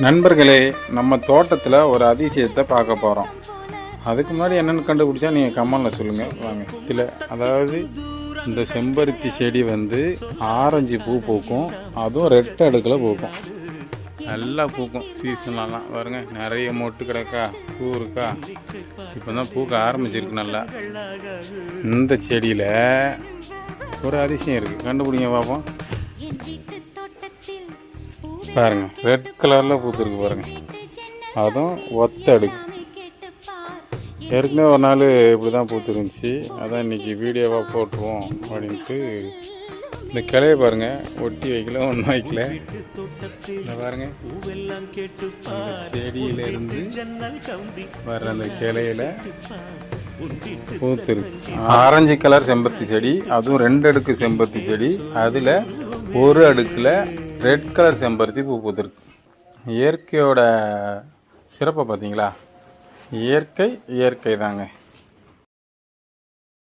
நண்பர்களே, நம்ம தோட்டத்தில் ஒரு அதிசயத்தை பார்க்க போகிறோம். அதுக்கு முன்னாடி என்னென்னு கண்டுபிடிச்சா நீங்கள் கமெண்டில் சொல்லுங்கள் வாங்க. இதில் அதாவது இந்த செம்பருத்தி செடி வந்து ஆரஞ்சு பூ பூக்கும், அதுவும் ரெட்டை அடுக்கில் பூக்கும். நல்லா பூக்கும் சீசன்லலாம். பாருங்க, நிறைய மொட்டு கிடக்கா, பூ இருக்கா. இப்போ தான் பூக்க ஆரம்பிச்சிருக்கு நல்லா. இந்த செடியில் ஒரு அதிசயம் இருக்குது, கண்டுபிடிங்க பார்ப்போம். பாருங்க, ரெட் கலரில் பூத்துருக்கு பாருங்க. அதுவும் ஒத்த அடுக்கு. ஏற்கனவே ஒரு நாள் இப்படி தான் பூத்துருந்துச்சு. அதான் இன்றைக்கி வீடியோவாக போட்டுருவோம் அப்படின்ட்டு இந்த கிளையை பாருங்கள், ஒட்டி வைக்கல, ஒன்றும் வைக்கல. இந்த பாருங்க, செடியிலேருந்து வர்ற அந்த கிளையில பூத்துருக்கு. ஆரஞ்சு கலர் செம்பருத்தி செடி, அதுவும் 2 அடுக்கு செம்பருத்தி செடி. அதில் ஒரு அடுக்கில் ரெட் கலர் செம்பருத்தி பூ பூத்துருக்கு. இயற்கையோட சிறப்பை பார்த்தீங்களா? இயற்கை தாங்க.